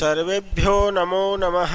सर्वेभ्यो नमो नमः।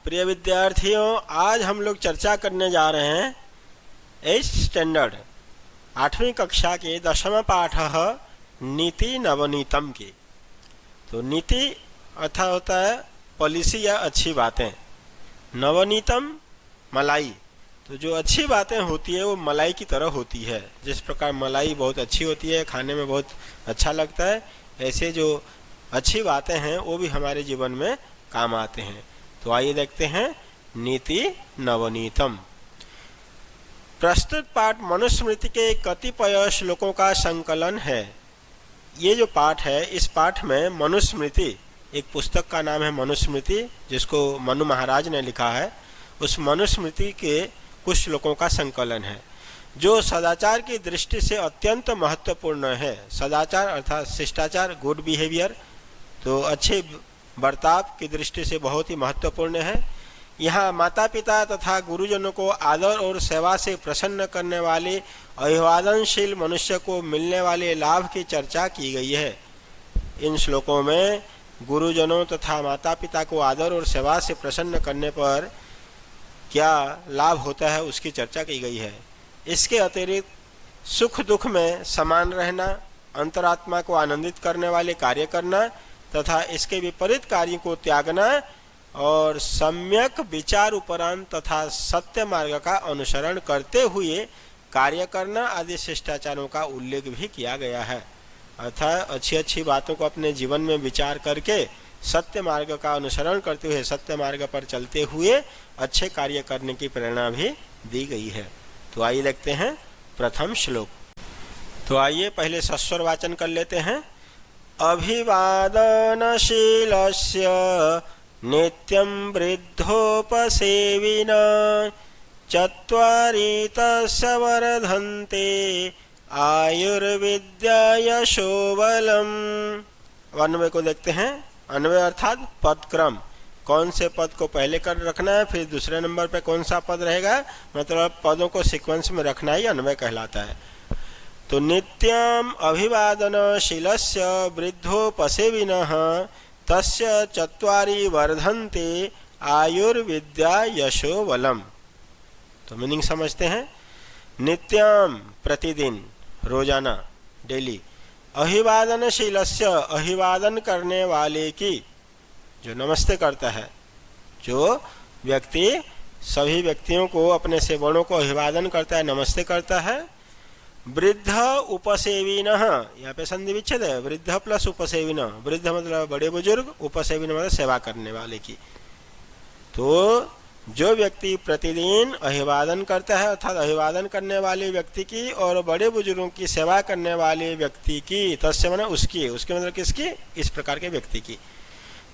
प्रिय विद्यार्थियों, आज हम लोग चर्चा करने जा रहे हैं 8th स्टैंडर्ड 8वीं कक्षा के 10वां पाठ नीति नवनीतम की। तो नीति अर्थात होता है पॉलिसी या अच्छी बातें, नवनीतम मलाई। तो जो अच्छी बातें होती है वो मलाई की तरह होती है। जिस प्रकार मलाई बहुत अच्छी होती है, खाने में बहुत अच्छा लगता है, ऐसे जो अच्छी बातें हैं वो भी हमारे जीवन में काम आते हैं। तो आइए देखते हैं नीति नवनीतम। प्रस्तुत पाठ मनुस्मृति के कतिपय श्लोकों का संकलन है। ये जो पाठ है, इस पाठ में मनुस्मृति, एक पुस्तक का नाम है मनुस्मृति, जिसको मनु महाराज ने लिखा है, उस मनुस्मृति के कुछ श्लोकों का संकलन है जो सदाचार की दृष्टि से अत्यंत महत्वपूर्ण है। सदाचार अर्थात शिष्टाचार, गुड बिहेवियर, तो अच्छे बर्ताव की दृष्टि से बहुत ही महत्वपूर्ण है। यहाँ माता पिता तथा गुरुजनों को आदर और सेवा से प्रसन्न करने वाले अभिवादनशील मनुष्य को मिलने वाले लाभ की चर्चा की गई है। इन श्लोकों में गुरुजनों तथा माता पिता को आदर और सेवा से प्रसन्न करने पर क्या लाभ होता है उसकी चर्चा की गई है। इसके अतिरिक्त सुख दुख में समान रहना, अंतरात्मा को आनंदित करने वाले कार्य करना तथा इसके विपरीत कार्य को त्यागना और सम्यक विचार उपरांत तथा सत्य मार्ग का अनुसरण करते हुए कार्य करना आदि शिष्टाचारों का उल्लेख भी किया गया है। अर्थात अच्छी अच्छी बातों को अपने जीवन में विचार करके सत्य मार्ग का अनुसरण करते हुए, सत्य मार्ग पर चलते हुए अच्छे कार्य करने की प्रेरणा भी दी गई है। तो आइए देखते हैं प्रथम श्लोक। तो आइए पहले सस्वर वाचन कर लेते हैं। अभिवादनशीलस्य नित्यं वृद्धोपसेविना चत्वारि तस्य वर्धन्ते आयुर्विद्या यशो बलम्। अन्वय को देखते हैं। अन्वय अर्थात पद क्रम, कौन से पद को पहले कर रखना है, फिर दूसरे नंबर पे कौन सा पद रहेगा, मतलब पदों को सीक्वेंस में रखना ही अन्वय कहलाता है। तो नित्यम अभिवादनशीलस्य वृद्धोपसेविनः तस्य चत्वारि वर्धन्ते आयुर्विद्या यशो बलम्। तो मीनिंग समझते हैं। नित्यम प्रतिदिन, रोजाना, डेली। अभिवादनशीलस्य अभिवादन करने वाले की, जो नमस्ते करता है, जो व्यक्ति सभी व्यक्तियों को, अपने से बड़ों को अभिवादन करता है, नमस्ते करता है। वृद्ध उपसेविनः, यहाँ पे संधि विच्छेद है, वृद्ध प्लस उपसेविन। वृद्ध मतलब बड़े बुजुर्ग, उपसेविन मतलब सेवा करने वाले की। तो जो व्यक्ति प्रतिदिन अभिवादन करता है अर्थात अभिवादन करने वाले व्यक्ति की और बड़े बुजुर्गों की सेवा करने वाले व्यक्ति की, तस्य माने उसकी, उसके मतलब किसकी, इस प्रकार के व्यक्ति की।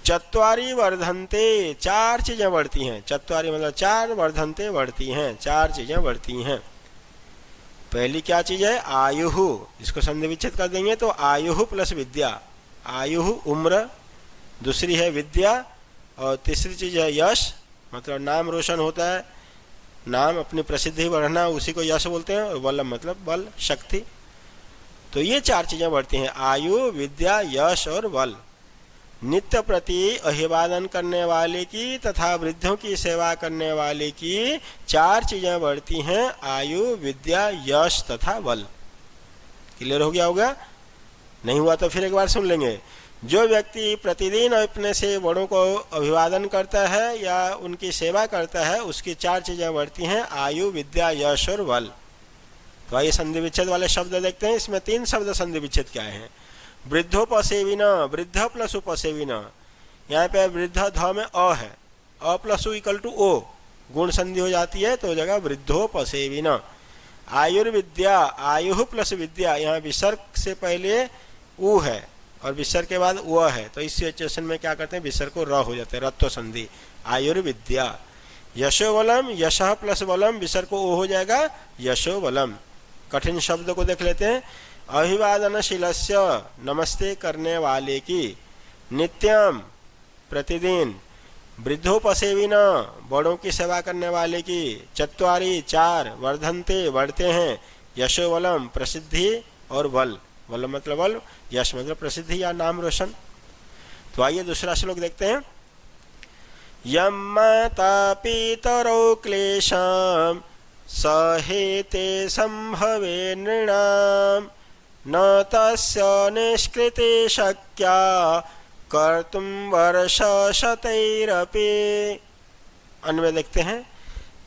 चत्वारि वर्धन्ते, चार चीजें बढ़ती हैं। चत्वारि मतलब चार, वर्धन्ते बढ़ती हैं, चार चीजें बढ़ती हैं। पहली क्या चीज है? आयुहु, इसको संधि विच्छेद कर देंगे तो आयुहु प्लस विद्या। आयुहु उम्र, दूसरी है विद्या, और तीसरी चीज है यश, मतलब नाम रोशन होता है, नाम अपनी प्रसिद्धि बढ़ना, उसी को यश बोलते हैं। और बलम मतलब बल, शक्ति। तो ये चार चीजें बढ़ती हैं, आयु, विद्या, यश और बल। नित्य प्रति अभिवादन करने वाले की तथा वृद्धों की सेवा करने वाले की चार चीजें बढ़ती हैं, आयु, विद्या, यश तथा बल। क्लियर हो गया होगा? नहीं हुआ तो फिर एक बार सुन लेंगे। जो व्यक्ति प्रतिदिन अपने से बड़ों को अभिवादन करता है या उनकी सेवा करता है, उसकी चार चीजें बढ़ती हैं, आयु, विद्या, यश और बल। तो आइए संधि विच्छेद वाले शब्द देखते हैं। इसमें तीन शब्द संधि विच्छेद क्या है? वृद्धोपसेविन, वृद्ध प्लस उपसेविन। यहाँ पे वृद्ध ध में अ है, अ प्लस उ इक्वल टू ओ, गुण संधि हो जाती है तो जगह वृद्धोपसेविन। आयुर्विद्या, आयु प्लस विद्या, यहाँ विसर्ग से पहले उ है और विसर्ग के बाद व है, तो इस सिचुएशन में क्या करते हैं, विसर्ग को र हो जाते हैं, रत्व संधि। आयुर्विद्या। यशो बलम, यश प्लस बलम, विसर्ग को ओ हो जाएगा, यशो बलम। कठिन शब्द को देख लेते हैं। अभिवादनशीलस्य, नमस्ते करने वाले की। नित्यम, प्रतिदिन। वृद्धोपसेविन, बड़ों की सेवा करने वाले की। चत्वारि, चार। वर्धन्ते, बढ़ते हैं। यशो बलम, प्रसिद्धि और बल। बल मतलब बल, यश मतलब प्रसिद्धि या नाम रोशन। तो आइए दूसरा श्लोक देखते हैं। यं माता पितरौ क्लेशं सहेते संभवे नृणां न तस्य निष्कृति शक्या कर्तुं वर्षशतैरपि। अन्वय देखते हैं।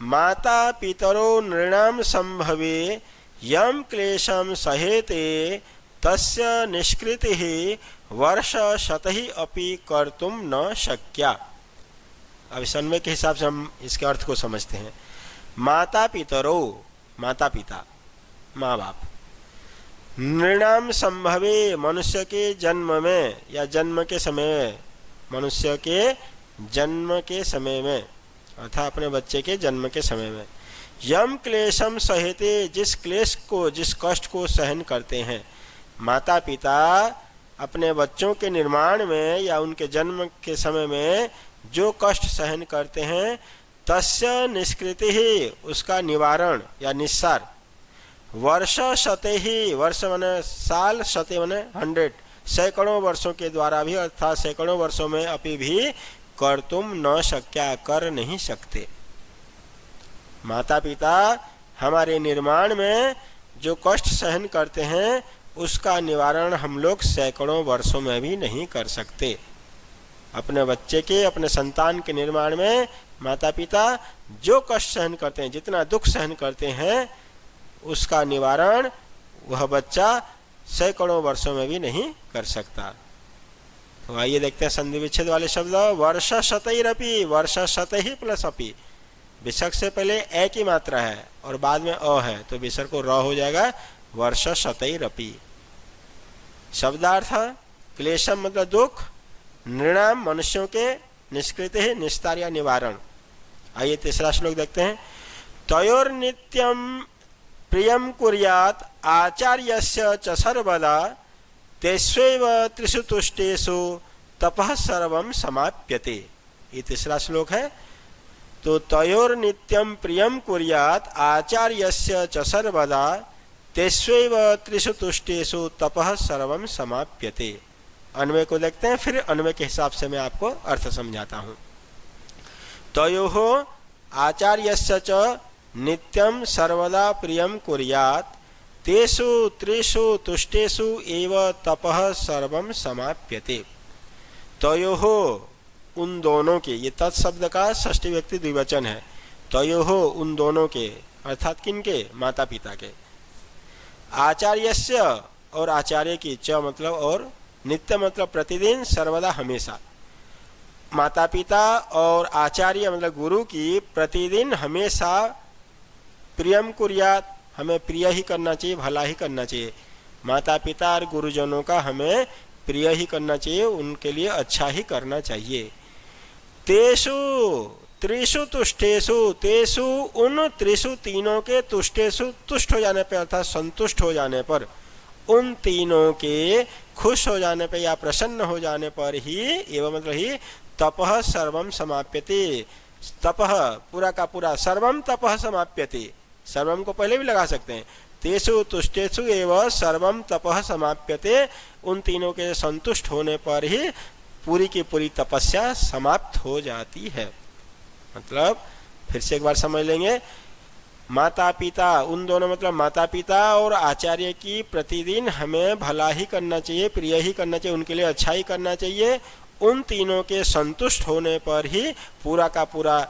माता पितरो नृणां संभवे यं क्लेशं सहेते तस्य निष्कृतिः वर्षशतैः अपि कर्तुं न शक्या। अब इस अन्वय के हिसाब से हम इसके अर्थ को समझते हैं। माता पितरो, माता पिता, माँ बाप, नृणाम संभवे, मनुष्य के जन्म में या जन्म के समय में, मनुष्य के जन्म के समय में अर्थात अपने बच्चे के जन्म के समय में, यम क्लेशम सहेते, जिस क्लेश को, जिस कष्ट को सहन करते हैं माता पिता अपने बच्चों के निर्माण में या उनके जन्म के समय में जो कष्ट सहन करते हैं, तस्य निष्कृति ही, उसका निवारण या निस्सार, वर्ष शते ही, वर्ष माने साल, शते माने 100, सैकड़ों वर्षों के द्वारा भी अर्थात सैकड़ों वर्षों में अपि भी कर तुम न शक्या, कर नहीं सकते। माता पिता हमारे निर्माण में जो कष्ट सहन करते हैं उसका निवारण हम लोग सैकड़ों वर्षों में भी नहीं कर सकते। अपने बच्चे के, अपने संतान के निर्माण में माता पिता जो कष्ट सहन करते हैं, जितना दुख सहन करते हैं, उसका निवारण वह बच्चा सैकड़ों वर्षों में भी नहीं कर सकता। तो आइए देखते हैं संधि विच्छेद वाले शब्द। वर्ष शतैरपि, वर्ष शतैः प्लस अपि, विसर्ग से पहले ए की मात्रा है और बाद में अ है तो विसर्ग को र हो जाएगा, वर्ष शतैरपि। शब्दार्थ क्लेशम मतलब दुख, नृणाम मनुष्यों के, निष्कृति है निस्तार या निवारण। आइए तीसरा श्लोक देखते हैं। तयोर नित्यम प्रियम कुर्यात् आचार्यस्य च सर्वदा तेष्वेव त्रिषु तुष्टेषु तपः सर्वं समाप्यते। ये तीसरा श्लोक है। तो तयोर नित्यम प्रियम कुर्यात् आचार्यस्य च सर्वदा तेष्वेव त्रिषु तुष्टेषु तपः सर्वं समाप्यते। अन्वय को देखते हैं, फिर अन्वय के हिसाब से मैं आपको अर्थ समझाता हूँ। तयोः आचार्यस्य च नित्यं सर्वदा प्रियं कुर्यात् तेषु त्रिषु तुष्टेषु एव तपः सर्वं समाप्यते। तयोः उन दोनों के, ये तत्शब्द का षष्ठी व्यक्ति द्विवचन है। तयोः उन दोनों के अर्थात किनके, माता पिता के। आचार्यस्य और आचार्य की, च मतलब और, नित्य मतलब प्रतिदिन, सर्वदा हमेशा। माता पिता और आचार्य मतलब गुरु की प्रतिदिन हमेशा प्रियम कुर्यात्, हमें प्रिय ही करना चाहिए, भला ही करना चाहिए। माता पिता और गुरुजनों का हमें प्रिय ही करना चाहिए, उनके लिए अच्छा ही करना चाहिए। तेषु त्रिषु तुष्टेषु, तेषु उन त्रिषु तीनों के, तुष्टेषु तुष्ट हो जाने पर अर्थात संतुष्ट हो जाने पर, उन तीनों के खुश हो जाने पर या प्रसन्न हो जाने पर ही, एवं मतलब ही, तपः सर्वं समाप्यते। तपः पूरा का पूरा, सर्वं तपः समाप्यते, सर्वम को पहले भी लगा सकते हैं। तेषु तुष्टेषु एवं सर्वम तपः समाप्यते, उन तीनों के संतुष्ट होने पर ही पूरी की पूरी तपस्या समाप्त हो जाती है। मतलब फिर से एक बार समझ लेंगे। माता पिता, उन दोनों मतलब माता पिता और आचार्य की प्रतिदिन हमें भला ही करना चाहिए, प्रिय ही करना चाहिए, उनके लिए अच्छा ही करना चाहिए। उन तीनों के संतुष्ट होने पर ही पूरा का पूरा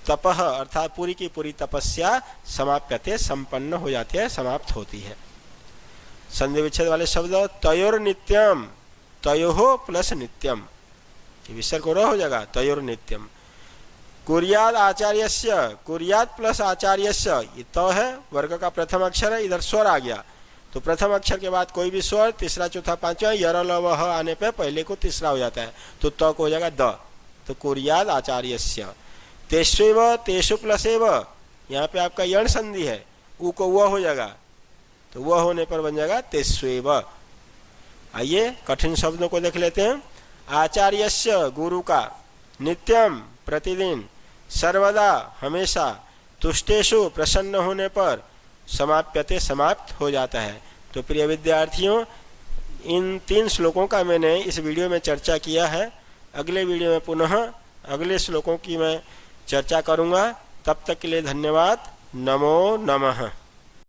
तपः अर्थात पूरी की पूरी तपस्या समाप्यते, संपन्न हो जाती है, समाप्त होती है। संधि विच्छेद वाले शब्द। तयोर नित्यम, तयोः प्लस नित्यम, विसर्ग को र हो जाएगा, तयोर नित्यम। कुर्याद आचार्यस्य, कुर्याद प्लस आचार्यस्य, ये त है, वर्ग का प्रथम अक्षर है, इधर स्वर आ गया तो प्रथम अक्षर के बाद कोई भी स्वर, तीसरा चौथा पांचवा यर ल व ह आने पे पहले को तीसरा हो जाता है तो त को हो जाएगा द। तो कुर्याद आचार्यस्य। तेष्वेव, तेषु प्लस एव, यहाँ पे आपका यण संधि है, उ को व हो जाएगा तो वह होने पर बन जाएगा तेष्वेव। आइए कठिन शब्दों को देख लेते हैं। आचार्यस्य गुरु का, नित्यम प्रतिदिन, सर्वदा हमेशा, तुष्टेषु प्रसन्न होने पर, समाप्यते समाप्त हो जाता है। तो प्रिय विद्यार्थियों, इन 3 श्लोकों का मैंने इस वीडियो में चर्चा किया है। अगले वीडियो में पुनः अगले श्लोकों की मैं चर्चा करूँगा। तब तक के लिए धन्यवाद। नमो नमः।